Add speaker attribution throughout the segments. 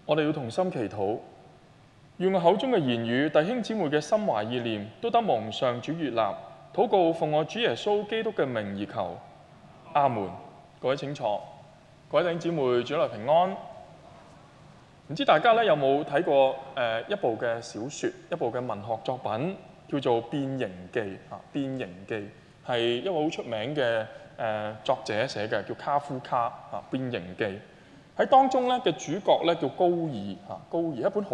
Speaker 1: 我哋要同心祈禱，願我口中嘅言語、弟兄姊妹嘅心懷意念，都得蒙上主悅納。禱告奉我主耶穌基督嘅名而求，阿門。各位請坐，各位弟兄姊妹，主內平安。唔知大家咧有冇睇過一部嘅小説，一部嘅文學作品，叫做《變形記》啊，《變形記》係一位好出名嘅作者寫嘅，叫卡夫卡啊，《變形記》喺當中咧嘅主角咧叫高爾啊，高爾一本好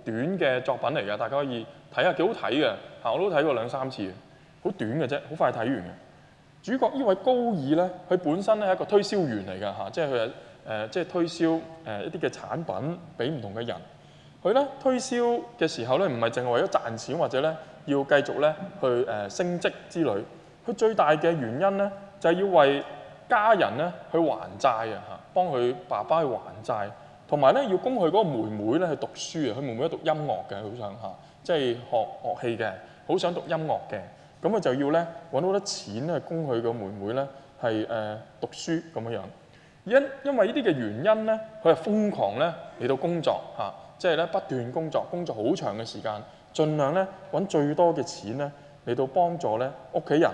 Speaker 1: 短嘅作品嚟嘅，大家可以睇下，幾好睇嘅嚇，我都睇過2-3次，好短嘅啫，好快睇完嘅。主角呢位高爾咧，佢本身咧係一個推銷員嚟㗎嚇，即係佢即係推銷一啲嘅產品俾唔同嘅人。佢咧推銷嘅時候咧，唔係淨係為咗賺錢或者咧要繼續咧去升職之類。佢最大嘅原因咧，就係要為家人咧去還債啊嚇，幫佢爸爸去還債，同埋咧要供佢嗰個妹妹咧去讀書啊。佢妹妹讀音樂嘅，好想嚇，即係學樂器嘅，好想讀音樂嘅。咁佢就要咧揾好多錢咧供佢個妹妹咧係讀書咁樣樣。因為呢啲嘅原因咧，佢係瘋狂咧嚟到工作嚇，即係咧不斷工作好長嘅時間，盡量咧揾最多嘅錢咧嚟到幫助咧屋企人。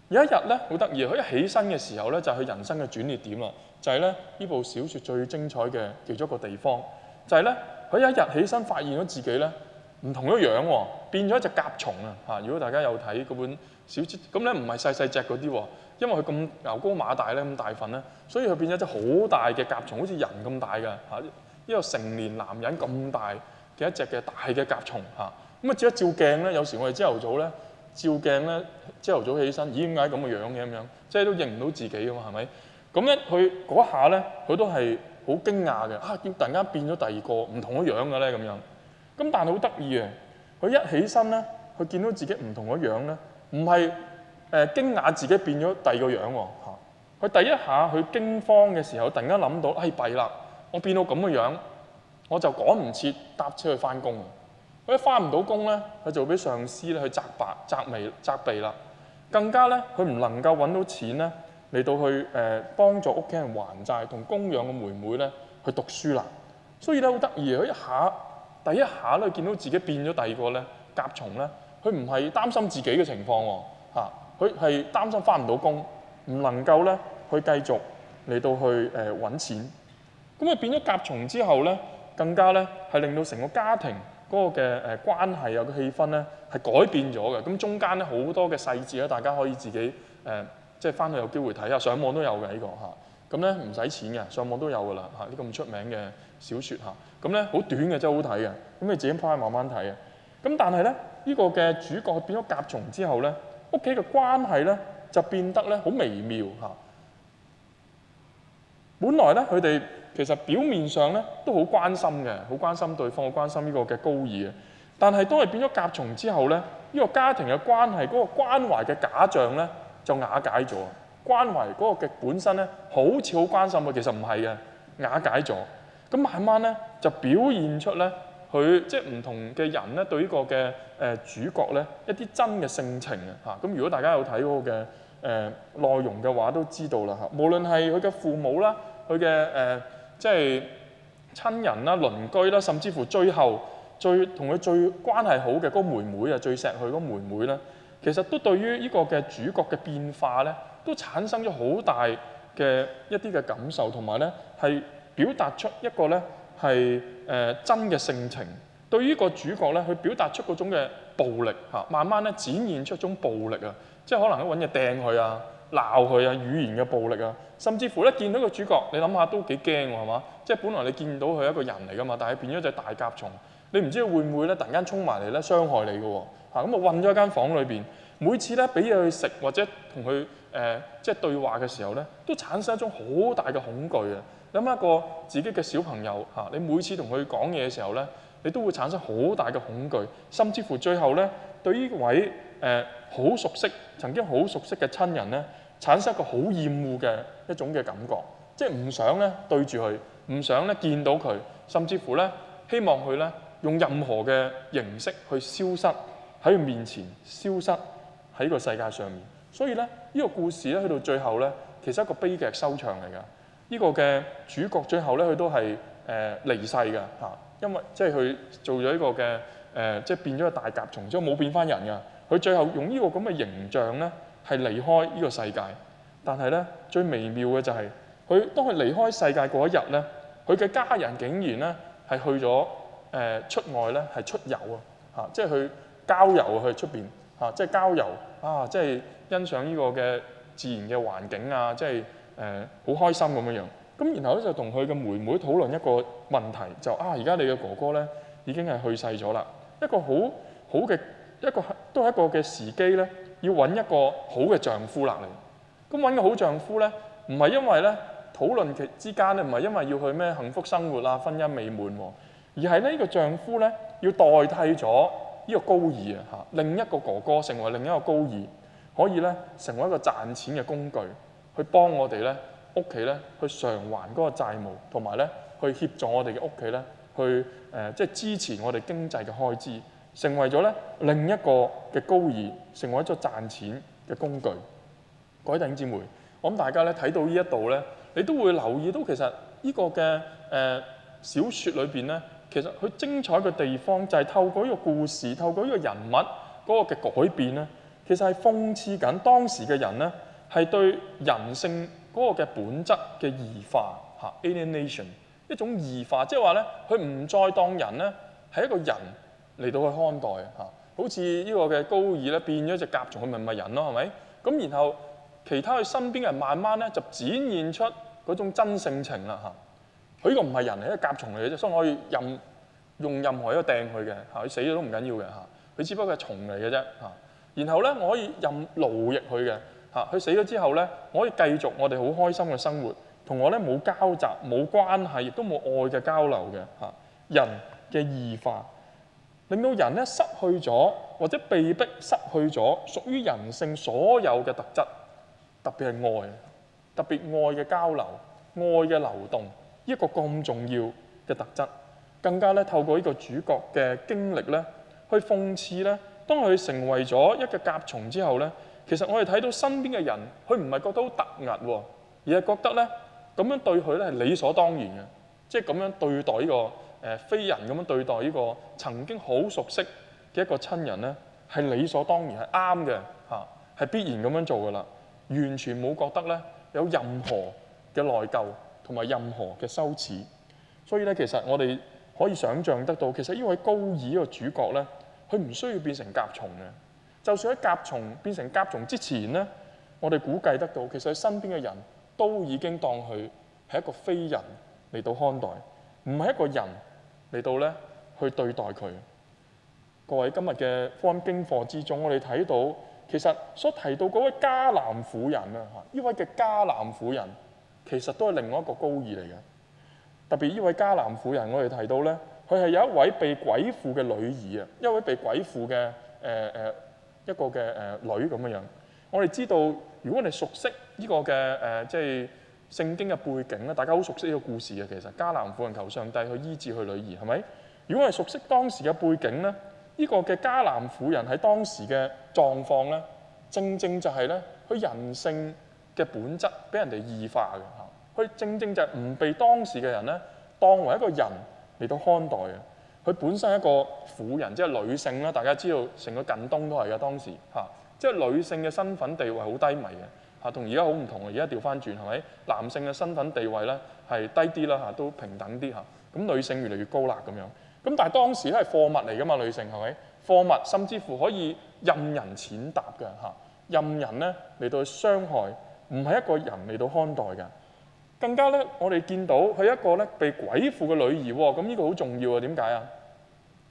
Speaker 1: 有一日咧好得意，佢一起身嘅時候咧就係佢人生嘅轉捩點啦，就係咧呢部小説最精彩嘅其中一個地方，就係咧佢有一日起身發現咗自己咧唔同咗樣喎，變咗一隻甲蟲啊嚇！如果大家有睇嗰本小説，咁咧唔係細細隻嗰啲喎，因為佢咁牛高馬大咧咁大份咧，所以佢變咗隻好大嘅甲蟲，好似人咁大嘅嚇，一個成年男人咁大嘅一隻嘅大嘅甲蟲嚇。咁啊，照一照鏡咧，有時我哋朝頭早咧照鏡咧，朝頭早起身，咦點解咁嘅樣嘅咁樣？即係都認唔到自己㗎嘛，係咪？咁咧佢嗰下咧，佢都係好驚訝嘅啊！點突然間變咗第二個唔同嘅樣嘅咧咁樣？咁但係好得意嘅，佢一起身咧，佢見到自己唔同嘅樣咧，唔係驚訝自己變咗第二個樣喎嚇。佢第一下佢驚慌嘅時候，突然間諗到，弊啦！我變到咁嘅樣，我就趕唔切搭車去翻工。佢一翻唔到工咧，佢就俾上司咧去責備啦。更加咧，佢唔能夠揾到錢咧嚟到去幫助屋企人還債，同供養個妹妹咧去讀書啦。所以咧好得意，佢第一下咧見到自己變咗第二個咧甲蟲咧，佢唔係擔心自己嘅情況喎嚇，佢係擔心翻唔到工，唔能夠咧去繼續嚟到去揾錢。咁佢變咗甲蟲之後咧，更加咧係令到成個家庭嗰個嘅關係啊個氣氛咧係改變咗嘅。咁中間咧好多嘅細節咧，大家可以自己即係翻去有機會睇下，上網都有嘅呢個嚇。咁咧唔使錢嘅，上網都有㗎啦嚇，呢個咁出名嘅小説嚇。咁咧好短嘅，真係好睇嘅。咁你自己翻去慢慢睇嘅。咁但係咧呢個嘅主角變咗甲蟲之後咧，屋企嘅關係咧就變得咧好微妙嚇。本來咧佢哋其實表面上咧都好關心嘅，好關心對方，好關心呢個嘅高爾嘅。但係當係變咗甲蟲之後咧，呢個家庭嘅關係嗰個關懷嘅假象咧就瓦解咗。關懷嗰個嘅本身咧，好似好關心嘅，其實唔係嘅，瓦解咗。咁慢慢咧就表現出咧，佢即係唔同嘅人咧對呢個嘅主角咧一啲真嘅性情啊嚇。咁如果大家有睇嗰個嘅內容嘅話，都知道啦嚇。無論係佢嘅父母啦，佢嘅即係親人啦、鄰居啦，甚至乎最後同佢最關係好嘅嗰個妹妹啊，最錫佢嗰個妹妹咧，其實都對於呢個嘅主角嘅變化咧，都產生咗好大嘅一啲嘅感受，同埋咧係表達出一個咧係真嘅性情。對於呢個主角咧，去表達出嗰種嘅暴力嚇，慢慢咧展現出一種暴力啊，即係可能都揾嘢掟佢啊、鬧佢啊、語言嘅暴力啊，甚至乎咧見到個主角，你諗下都幾驚喎係嘛？即係本來你見到佢係一個人嚟㗎嘛，但係變咗隻大甲蟲，你唔知會唔會咧突然間衝埋嚟咧傷害你㗎喎嚇。咁啊韞咗一間房裏邊，每次咧俾嘢佢食或者同佢即係對話嘅時候咧，都產生一種好大嘅恐懼啊！諗下一個自己嘅小朋友嚇，你每次同佢講嘢嘅時候咧，你都會產生好大嘅恐懼，甚至乎最後咧對呢位好熟悉、曾經好熟悉嘅親人咧，產生一個好厭惡嘅一種嘅感覺，即係唔想咧對住佢，唔想咧見到佢，甚至乎咧希望佢咧用任何嘅形式去消失喺佢面前，消失喺個世界上面。所以咧呢個故事咧去到最後咧，其實係一個悲劇收場嚟㗎。呢個嘅主角最後咧佢都係離世嘅嚇，因為即係佢做咗呢個嘅即係變咗個大甲蟲之後冇變翻人㗎。佢最後用呢個咁嘅形象咧係離開呢個世界。但係咧最微妙嘅就係當佢離開世界嗰一日咧，佢嘅家人竟然咧係去咗出外咧係出遊嚇，即係去郊遊去出邊嚇，即係郊遊即係欣賞呢個嘅自然嘅環境啊，即係好開心咁樣樣。咁然後咧就同佢嘅妹妹討論一個問題，就而家你嘅哥哥咧已經係去世咗啦，一個好嘅都係一個嘅時機咧，要揾一個好嘅丈夫啦嚟。咁揾個好丈夫咧，唔係因為咧討論之間咧，唔係因為要去咩幸福生活啊、婚姻美滿喎，而係呢個丈夫咧要代替咗呢個高爾另一個哥哥成為另一個高爾，可以咧成為一個賺錢嘅工具，去幫我哋咧屋企咧去償還嗰個債務，同埋咧去協助我哋嘅屋企咧去即係支持我哋經濟嘅開支，成為咗咧另一個嘅高爾，成為咗賺錢嘅工具。各位弟兄姊妹，我諗大家咧睇到呢一度咧，你都會留意到其實呢個嘅小説裏邊咧，其實佢精彩嘅地方就係透過呢個故事，透過呢個人物嗰個嘅改變咧，其實係諷刺緊當時嘅人咧係對人性嗰個嘅本質嘅異化alienation， 一種異化，即係話咧佢唔再當人咧係一個人嚟到去看待好似呢個嘅高爾咧變咗隻甲蟲，佢咪唔係人咯，係咪？咁然後其他佢身邊嘅人慢慢咧就展現出嗰種真性情啦佢呢個唔係人嚟，一個甲蟲嚟嘅啫，所以我可以用任何一個掟佢嘅佢死咗都唔緊要嘅佢只不過係蟲嚟嘅啫然後咧我可以奴役佢嘅佢死咗之後咧，我可以繼續我哋好開心嘅生活，同我咧冇交集、冇關係，亦都冇愛嘅交流嘅人嘅異化，令到人咧失去咗或者被逼失去咗屬於人性所有嘅特質。特別係愛，特別愛嘅交流、愛嘅流動，一個咁重要嘅特質，更加咧透過呢個主角嘅經歷咧，去諷刺咧，當佢成為咗一個甲蟲之後咧，其實我哋睇到身邊嘅人，佢唔係覺得好突兀喎，而係覺得咧咁樣對佢咧係理所當然嘅，即係咁樣對待呢個非人咁樣對待呢個曾經好熟悉嘅一個親人咧，係理所當然係啱嘅係必然咁樣做㗎啦。完全冇覺得咧有任何嘅內疚同埋任何嘅羞恥，所以咧其實我哋可以想像得到，其實呢位高爾呢個主角咧，佢唔需要變成甲蟲嘅。就算喺甲蟲變成甲蟲之前咧，我哋估計得到，其實佢身邊嘅人都已經當佢係一個非人嚟到看待，唔係一個人嚟到咧去對待佢。各位，今日嘅福音經課之中，我哋睇到。其實所提到嗰位迦南婦人呢位嘅迦南婦人其實都係另外一個高爾嚟嘅。特別呢位迦南婦人，我哋提到咧，佢係有一位被鬼附嘅女兒一位被鬼附嘅一個嘅女咁樣樣。我哋知道，如果我哋熟悉呢個嘅即係聖經嘅背景咧，大家好熟悉呢個故事嘅。其實迦南婦人求上帝去醫治佢女兒，係咪？如果我哋熟悉當時嘅背景咧，呢個嘅迦南婦人喺當時嘅狀況咧，正正就係咧，佢人性嘅本質俾人哋異化嘅佢正正就係唔被當時嘅人咧當為一個人嚟到看待嘅。佢本身係一個婦人，即係女性啦。大家知道成個近東都係嘅當時即係女性嘅身份地位好低迷嘅同而家好唔同。而家調翻轉係咪？男性嘅身份地位咧係低啲啦都平等啲咁女性越嚟越高啦咁樣。咁但係當時都係貨物嚟㗎嘛，女性係咪？貨物甚至乎可以任人踐踏嘅任人咧嚟到去傷害，唔係一個人嚟到看待嘅。更加咧，我哋見到佢一個咧被鬼附嘅女兒喎，咁呢個好重要啊！點解啊？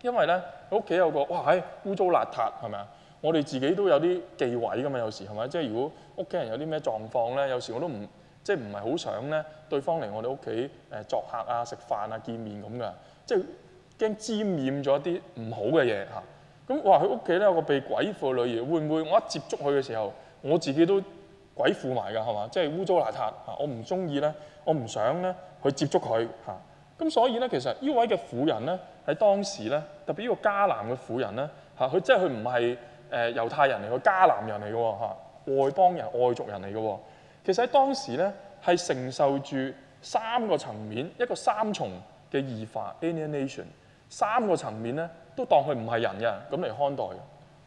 Speaker 1: 因為咧佢屋企有個污糟邋遢係咪啊？我哋自己都有啲忌諱㗎嘛，有時係咪？即係如果屋企人有啲咩狀況咧，有時我都唔係好想咧對方嚟我哋屋企作客啊、食飯啊、見面咁㗎，即係驚沾染咗啲唔好嘅嘢咁佢屋企咧有個被鬼附嘅女兒，會唔會我一接觸佢嘅時候，我自己都鬼附埋㗎係嘛？即係污糟邋遢我唔中意咧，我唔想咧去接觸佢咁所以咧，其實呢位嘅婦人咧喺當時咧，特別呢個迦南嘅婦人咧佢即係佢唔係猶太人嚟嘅，迦南人嚟嘅外邦人、外族人嚟嘅。其實喺當時咧係承受住三個層面，一個三重嘅異化 alienation， 3個層面咧都當佢唔係人嘅咁嚟看待嘅。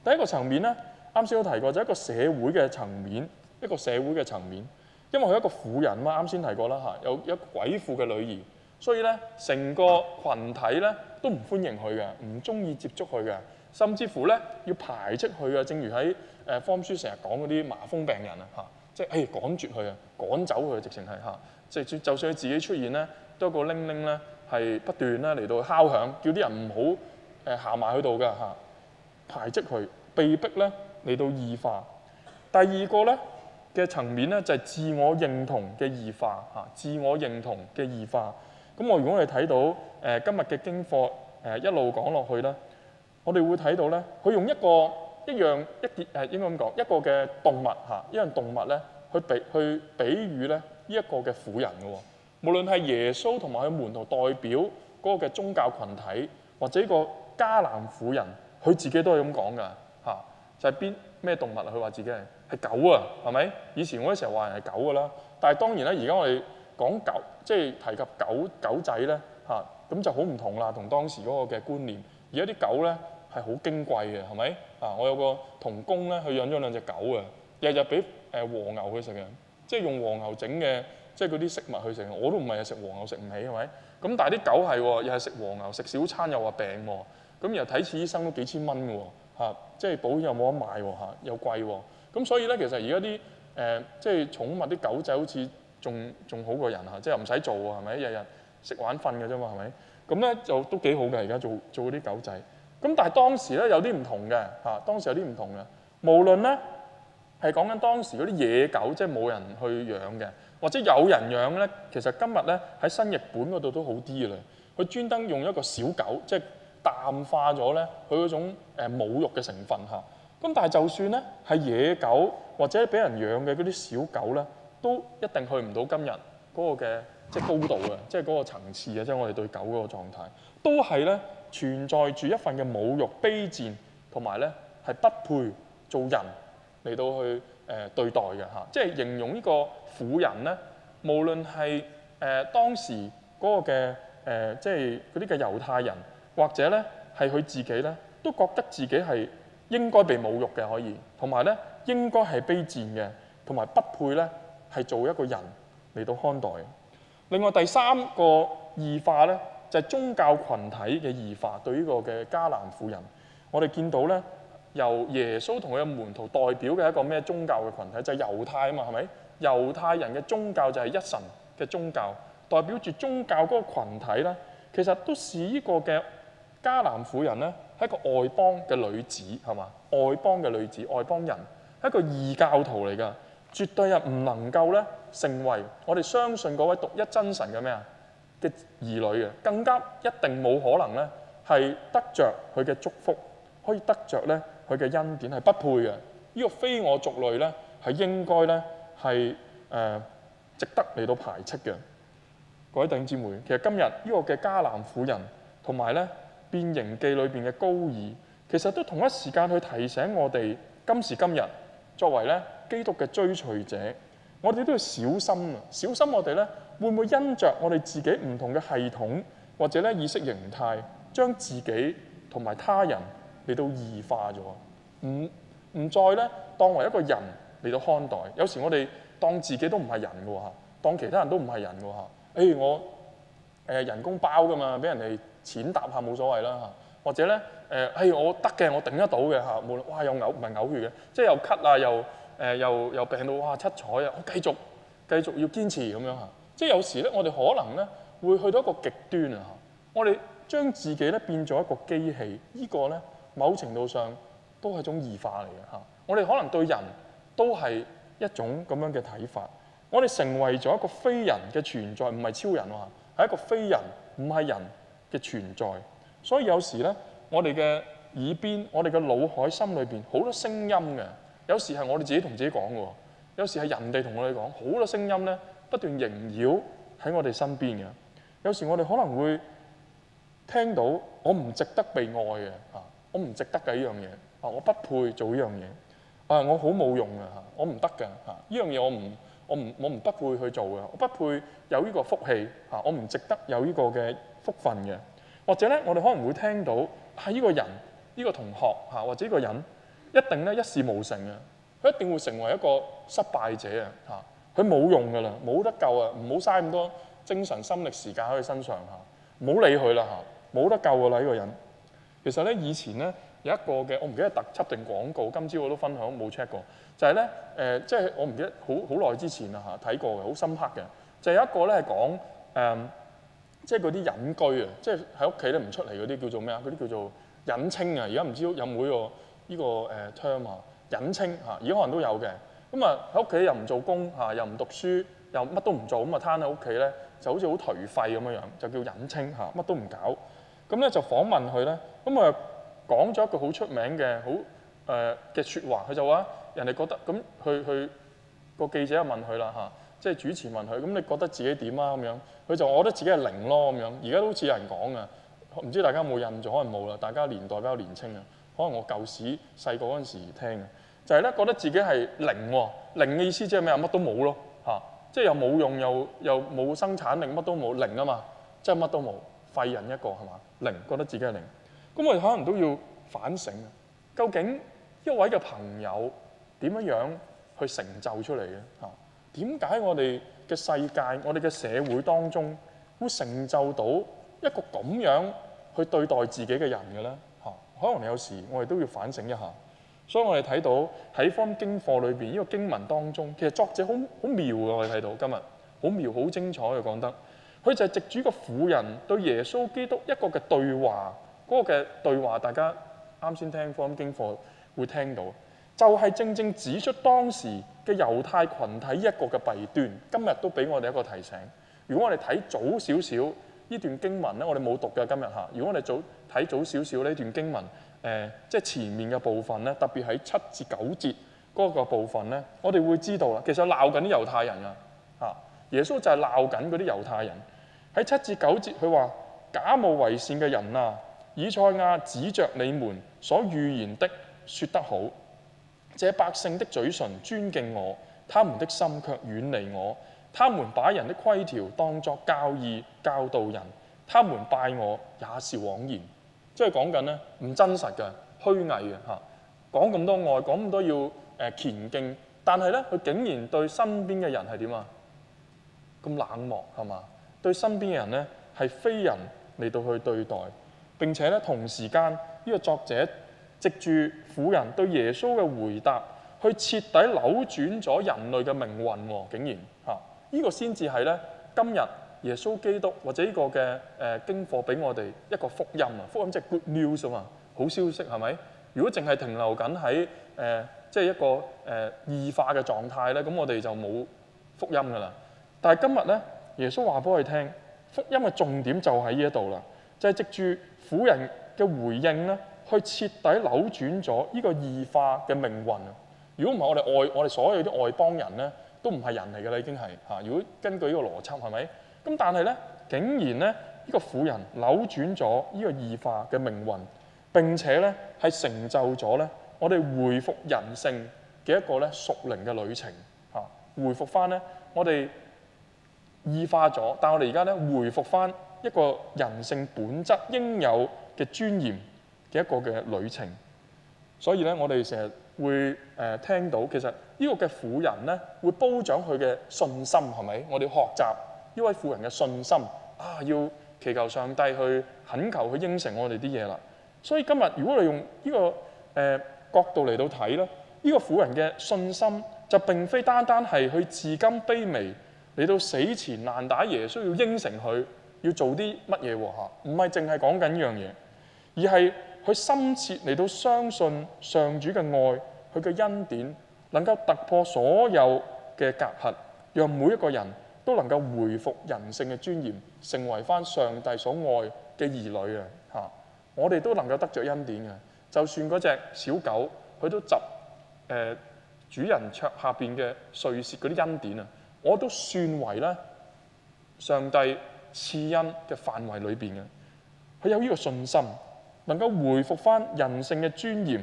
Speaker 1: 第一個層面咧，啱先都提過，就係一個社會嘅層面，一個社會嘅層面，因為佢係一個婦人嘛，啱先提過啦嚇，有一個鬼婦嘅女兒，所以咧成個群體咧都唔歡迎佢嘅，唔中意接觸佢嘅，甚至乎咧要排斥佢嘅。正如喺福音書成日講嗰啲麻風病人啊嚇，即係趕絕佢啊，趕走佢，直情係嚇，即係就算佢自己出現咧，都有個鈴鈴咧係不斷咧嚟到敲響，叫啲人唔好行埋去度㗎嚇，排斥佢，被逼咧嚟到異化。第二個咧嘅層面咧就係自我認同嘅異化嚇，自我認同嘅異化。咁如果我哋睇到今日嘅經課一路講落去咧，我哋會睇到咧，佢用應該咁講，一個嘅動物嚇，一樣動物咧去比喻咧呢一個嘅婦人嘅喎。無論係耶穌同埋佢門徒代表嗰個嘅宗教群體，或者呢個迦南婦人，佢自己都係咁講㗎嚇，就係咩動物啊？佢話自己係狗啊，係咪？以前我哋成日話人係狗㗎啦，但係當然啦，而家我哋講狗，即係提及狗仔咧嚇，咁就好唔同啦，同當時嗰個嘅觀念。而家啲狗咧係好矜貴嘅，係咪？我有個同工咧，佢養咗2隻狗啊，日日俾和牛佢食嘅，即係用和牛整嘅，即係嗰啲食物去食。我都唔係食和牛食唔起，係咪？咁但係啲狗係喎，又係食和牛，食小餐又話病喎，咁然後睇次醫生都幾千蚊嘅喎嚇，即係保險又冇得買喎嚇，又貴喎。咁所以咧，其實而家啲即係寵物啲狗仔好似仲好過人嚇，即係唔使做喎，係咪？日日食玩瞓嘅啫嘛，係咪？咁咧就都幾好嘅，而家做嗰啲狗仔。咁但係當時咧有啲唔同嘅嚇，當時有啲唔同嘅。無論咧係講緊當時嗰啲野狗，即係冇人去養嘅，或者有人養咧，其實今日咧喺新譯本嗰度都好啲嘅啦。佢專登用一個小狗，即係淡化咗咧佢嗰種侮辱嘅成分嚇。咁但係就算咧係野狗或者俾人養嘅嗰啲小狗咧，都一定去唔到今日嗰個嘅即係高度嘅，即係嗰個層次啊！即係我哋對狗嗰個狀態，都係咧存在住一份嘅侮辱、卑賤，同埋咧係不配做人嚟到去對待嘅嚇。即係形容呢個婦人咧，無論係當時嗰個嘅即係嗰啲嘅猶太人，或者咧係佢自己咧，都覺得自己係應該被侮辱嘅，可以，同埋咧應該係卑賤嘅，同埋不配咧係做一個人嚟到看待。另外第3個異化咧，就係宗教群體嘅異化。對呢個嘅迦南婦人，我哋見到咧，由耶穌同佢嘅門徒代表嘅一個咩宗教嘅群體，就係猶太啊嘛，係咪？猶太人嘅宗教就係一神嘅宗教，代表住宗教嗰個羣體咧，其實都視呢個嘅迦南婦人咧係一個外邦嘅女子，係嘛？外邦嘅女子，外邦人係一個異教徒嚟㗎。絕對係唔能夠咧成為我哋相信嗰位獨一真神嘅咩啊嘅兒女嘅，更加一定冇可能咧係得着佢嘅祝福，可以得着咧佢嘅恩典，係不配嘅。呢個非我族類咧係應該咧係值得嚟到排斥嘅。各位弟兄姊妹，其實今日呢個嘅迦南婦人同埋咧變形記裏邊嘅高爾，其實都同一時間去提醒我哋今時今日作為咧基督嘅追隨者，我哋都要小心啊！小心我哋咧會唔會因着我哋自己唔同嘅系統或者咧意識形態，將自己同埋他人嚟到異化咗，唔再咧當為一個人嚟到看待。有時我哋當自己都唔係人嘅喎，當其他人都唔係人嘅喎。我人工包㗎嘛，俾人哋踐踏下冇所謂啦嚇。或者咧我得嘅，我頂得到嘅嚇，無論哇又嘔唔係嘔血嘅，即係又咳啊又病到哇七彩啊！我繼續要堅持咁樣嚇，即係有時咧，我哋可能咧會去到一個極端啊！我哋將自己咧變做一個機器，呢個咧某程度上都係一種異化嚟嘅嚇。我哋可能對人都係一種咁樣嘅睇法，我哋成為咗一個非人嘅存在，唔係超人喎，係一個非人，唔係人嘅存在。所以有時咧，我哋嘅耳邊、我哋嘅腦海、心裏邊好多聲音嘅。有時係我哋自己同自己講嘅喎，有時係人哋同我哋講，好多聲音咧不斷縈繞喺我哋身邊嘅。有時我哋可能會聽到我唔值得被愛嘅嚇，我唔值得嘅呢樣嘢啊，我不配做呢樣嘢啊，我好冇用嘅嚇，我唔得嘅嚇，呢樣嘢我唔不配去做嘅，我不配有呢個福氣嚇，我唔值得有呢個嘅福分嘅。或者咧，我哋可能會聽到係呢個人、呢個同學或者呢個人一定咧一事無成嘅，佢一定會成為一個失敗者佢冇用噶啦，冇得救啊！唔好嘥咁多精神心力時間喺佢身上唔好理佢啦冇得救噶啦呢個人。其實咧，以前咧有一個嘅，我唔記得特輯定廣告，今朝我都分享冇 check 過，就係咧即係我唔記得好耐之前睇過嘅，好深刻嘅，就係有一個咧係講即係嗰啲隱居啊，即係喺屋企咧唔出嚟嗰啲叫做咩啊？嗰啲叫做隱青啊！而家唔知有冇呢個term隱青而家可能都有嘅。咁喺屋企又唔做工又唔讀書，又乜都唔做，咁攤喺屋企咧就好似好頹廢咁樣，就叫隱青乜都唔搞。咁咧就訪問佢咧，咁講咗一句好出名嘅好嘅説話，佢就話人哋覺得咁，佢個記者就問佢啦即係主持問佢，咁你覺得自己點啊咁樣？佢就我覺得自己係零咯咁樣。而家都好似有人講嘅，唔知大家有冇印象？可能冇啦，大家年代比較年青可能我舊時細個嗰陣時聽嘅，就係咧覺得自己係零喎。零嘅意思即係咩乜都冇咯即係又冇用又冇生產力，乜都冇，零啊嘛，即係乜都冇，廢人一個係嘛？零，覺得自己係零。咁我哋可能都要反省究竟一位嘅朋友點樣去成就出嚟嘅點解我哋嘅世界、我哋嘅社會當中會成就到一個咁樣去對待自己嘅人嘅咧可能有時我哋都要反省一下。所以我哋睇到喺福音經課裏邊呢個經文當中，其實作者好妙嘅。我哋睇到今日好妙、好精彩嘅講得，佢就係藉住個婦人對耶穌基督一個嘅對話，嗰個嘅對話大家啱先聽福音經課會聽到，就係正正指出當時嘅猶太群體一個嘅弊端。今日都俾我哋一個提醒。如果我哋睇早少少呢段經文咧，我哋冇讀嘅今日如果我哋睇早少少呢段經文，即係前面嘅部分咧，特別喺7至9節嗰個部分咧，我哋會知道啦。其實鬧緊啲猶太人耶穌就係鬧緊嗰啲猶太人。喺7至9節，佢話：假冒為善嘅人啊，以賽亞指着你們所預言的說得好，這百姓的嘴唇尊敬我，他們的心卻遠離我。他們把人的規條當作教義教導人，他們拜我也是枉然。即係講緊咧唔真實嘅、虛偽嘅講咁多愛，講咁多要虔敬，但係咧佢竟然對身邊嘅人係點咁冷漠係嘛？對身邊嘅人咧係非人嚟到去對待。並且咧同時間呢個作者藉住婦人對耶穌嘅回答，去徹底扭轉咗人類嘅命運竟然呢個先至係咧今日耶穌基督或者呢個嘅經課俾我哋一個福音福音即係 good news 嘛，好消息係咪？如果淨係停留緊喺即係一個異化嘅狀態咧，咁我哋就冇福音噶啦。但係今日咧，耶穌話俾我哋聽，福音嘅重點就喺呢一度啦，就係藉住婦人嘅回應咧，去徹底扭轉咗呢個異化嘅命運。如果唔係我哋所有啲外邦人咧，都唔係人嚟㗎啦，已經係如果根據呢個邏輯係咪？咁但係咧，竟然咧呢個婦人扭轉咗呢個異化嘅命運，並且咧係成就咗咧我哋回復人性嘅一個咧屬靈嘅旅程回復翻咧我哋異化咗，但係我哋而家咧回復翻一個人性本質應有嘅尊嚴嘅一個嘅旅程。所以咧，我哋成日會聽到，其實呢個嘅婦人咧會褒獎佢嘅信心，係咪？我哋學習呢位婦人嘅信心要祈求上帝去懇求佢應承我哋啲嘢啦。所以今日如果你用呢個角度嚟到睇咧，呢個婦人嘅信心就並非單單係佢自甘卑微嚟到死纏爛打耶穌，要應承佢要做啲乜嘢唔係淨係講緊呢樣嘢，而係佢深切嚟到相信上主嘅愛，佢嘅恩典能夠突破所有嘅隔閡，讓每一個人都能夠回復人性嘅尊嚴，成為翻上帝所愛嘅兒女我哋都能夠得着恩典嘅。就算嗰隻小狗，佢都執主人桌下邊嘅碎屑嗰啲恩典我都算為咧上帝賜恩嘅範圍裏邊嘅。佢有呢個信心，能夠回復翻人性嘅尊嚴，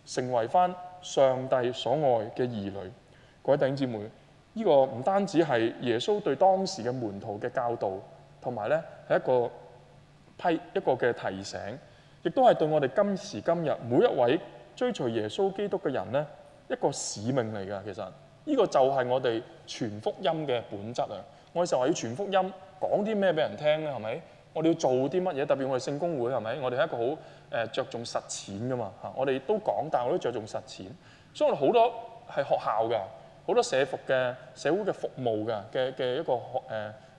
Speaker 1: 成為翻上帝所愛嘅兒女。各位弟兄姊妹，呢個唔單止係耶穌對當時嘅門徒嘅教導，同埋咧係一個一個嘅提醒，亦都係對我哋今時今日每一位追隨耶穌基督嘅人呢一個使命嚟㗎。其實呢個就係我哋傳福音嘅本質啊！我哋成日話要傳福音，講啲咩俾人聽咧？係咪？我哋要做啲乜嘢？特別我哋聖公會係咪？我哋係一個好着重實踐㗎嘛嚇！我哋都講，但係我都着重實踐，所以我哋好多係學校㗎，好多社會嘅服務嘅一個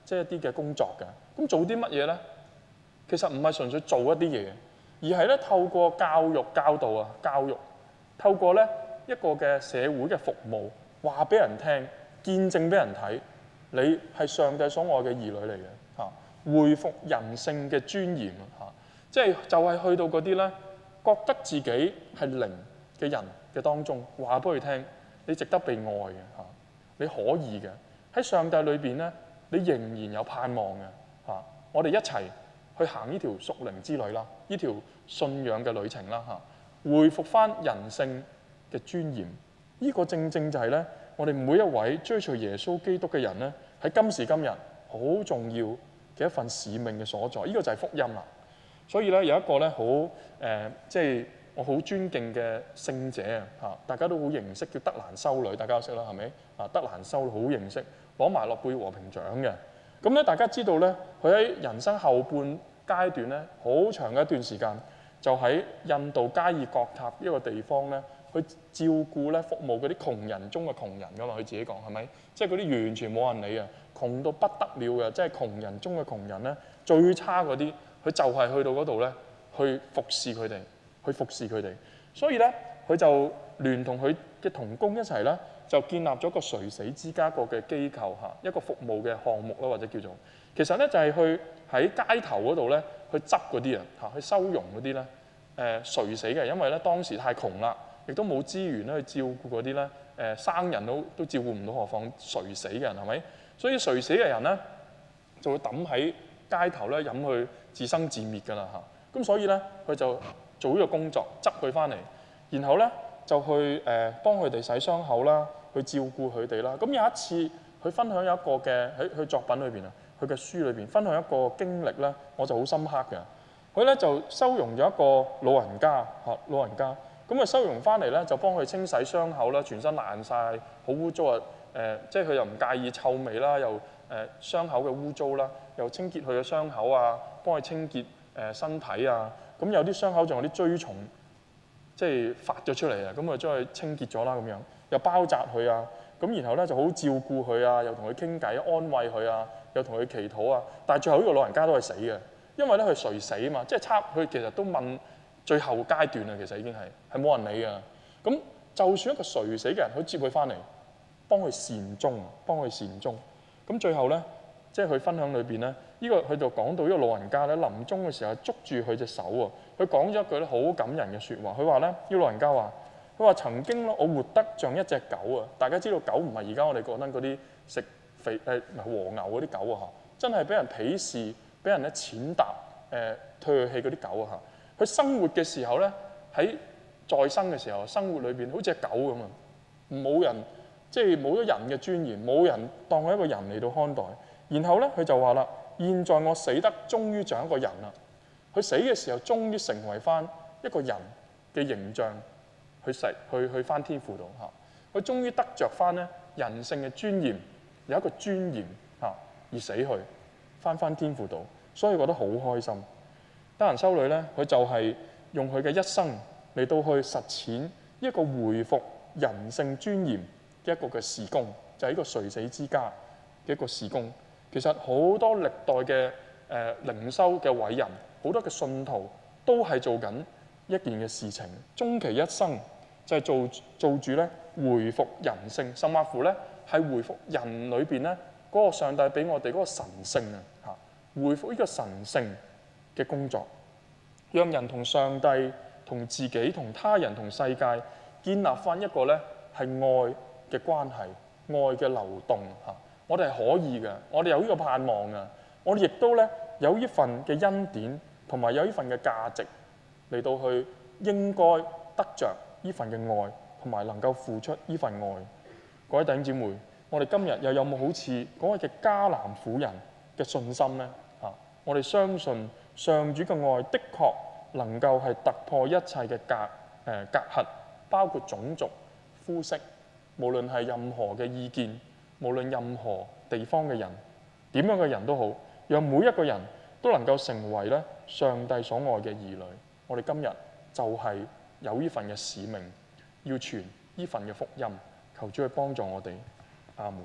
Speaker 1: 即係一啲嘅工作㗎。咁做啲乜嘢咧？其實唔係純粹做一啲嘢，而係咧透過教育、教導透過咧一個嘅社會嘅服務，話俾人聽，見證俾人睇，你係上帝所愛嘅兒女嚟嘅嚇，恢復人性嘅尊嚴嚇，即係就係去到嗰啲咧覺得自己係零嘅人嘅當中，話俾佢聽，你值得被愛嘅嚇，你可以嘅喺上帝裏邊咧，你仍然有盼望嘅嚇，我哋一齊去行呢條屬靈之旅啦，呢條信仰嘅旅程啦嚇，恢復翻人性嘅尊嚴。呢個正正就係咧，我哋每一位追隨耶穌基督嘅人咧，喺今時今日好重要嘅一份使命嘅所在。呢個就係福音啦。所以咧有一個咧好即係我好尊敬嘅聖者啊，大家都好認識，叫德蘭修女，大家都識啦，係咪啊？德蘭修女好認識，攞埋諾貝爾和平獎嘅。咁咧大家知道咧，佢喺人生後半階段咧，好長嘅一段時間，就喺印度加爾各答呢個地方咧，去照顧咧服務嗰啲窮人中嘅窮人㗎嘛。佢自己講係咪？即係嗰啲完全冇人理啊，窮到不得了嘅，即係窮人中嘅窮人咧，最差嗰啲，佢就係去到嗰度咧，去服侍佢哋。所以咧，佢就聯同佢嘅同工一齊咧，就建立咗個垂死之家個嘅機構嚇，一個服務嘅項目啦，或者叫做其實咧就係去喺街頭嗰度咧去執嗰啲人嚇，去收容嗰啲咧垂死嘅，因為咧當時太窮啦，亦都冇資源咧去照顧嗰啲咧生人都照顧唔到，何況垂死嘅人係咪？所以垂死嘅人咧就會抌喺街頭咧飲去自生自滅㗎啦嚇。咁所以咧佢就做呢個工作，執佢翻嚟，然後咧就去幫佢哋洗傷口啦，去照顧佢哋啦。咁有一次佢分享一個嘅喺佢作品裏邊啊，佢嘅書裏邊分享一個經歷咧，我就好深刻嘅。佢咧就收容咗一個老人家嚇，咁啊收容翻嚟咧就幫佢清洗傷口啦，全身爛晒，好污糟啊！即係佢又唔介意臭味啦，又傷口嘅污糟啦，又清潔佢嘅傷口啊，幫佢清潔身體啊。咁有啲傷口仲有啲蛆蟲，即係發咗出嚟啊！咁啊將佢清潔咗啦，咁樣又包紮佢啊。咁然後咧就好照顧佢啊，又同佢傾偈安慰佢啊，又同佢祈禱啊。但係最後呢個老人家都係死嘅，因為咧佢垂死啊嘛，即係佢其實都問最後階段啊，其實已經係冇人理啊。咁就算一個垂死嘅人，佢接佢翻嚟，幫佢善終。咁最後咧，即係佢分享裏邊咧，佢就講到呢個老人家咧臨終嘅時候捉住佢隻手喎，佢講咗一句咧好感人嘅説話。佢話咧，呢個老人家話：佢話曾經咧，我活得像一隻狗啊！大家知道狗唔係而家我哋覺得嗰啲食肥和牛嗰啲狗啊嚇，真係俾人鄙視、俾人咧踐踏、唾棄嗰啲狗啊嚇。佢生活嘅時候咧，喺在生嘅時候，生活裏邊好似隻狗咁啊，冇人即係冇咗人嘅尊嚴，冇人當佢一個人嚟到看待。然後咧，佢就話啦：現在我死得終於像一個人啦。佢死嘅時候，終於成為翻一個人嘅形象。去翻天父度嚇，佢終於得着翻咧人性嘅尊嚴，有一個尊嚴嚇而死去，翻天父度，所以覺得好開心。德蘭修女咧，佢就係用佢嘅一生嚟到去實踐一個回復人性尊嚴嘅一個嘅事工，就係呢個垂死之家嘅一個事工。其實好多歷代嘅靈修嘅偉人，好多嘅信徒都係做緊一件嘅事情，終其一生就係做住咧回復人性，甚至乎咧係回復人裏邊咧嗰個上帝俾我哋嗰個神性啊嚇，回復呢個神性嘅工作，讓人同上帝、同自己、同他人、同世界建立翻一個咧係愛嘅關係、愛嘅流動嚇。我哋係可以嘅，我哋有呢個盼望嘅，我哋亦都咧有呢份嘅恩典，同埋有呢份嘅價值。嚟到去應該得着呢份嘅愛，同埋能夠付出呢份愛。各位弟兄姊妹，我哋今日又有冇好似嗰位嘅迦南婦人嘅信心呢？嚇，我哋相信上主嘅愛的確能夠係突破一切嘅隔閡，包括種族、膚色，無論係任何嘅意見，無論任何地方嘅人，點樣嘅人都好，讓每一個人都能夠成為咧上帝所愛嘅兒女。我哋今日就係有呢份嘅使命，要傳呢份嘅福音，求主去幫助我哋。阿門。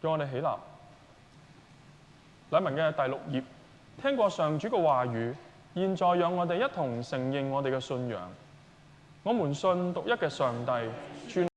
Speaker 1: 讓我哋起立。禮文嘅第6頁，聽過上主嘅話語，現在讓我哋一同承認我哋嘅信仰。我們信獨一嘅上帝，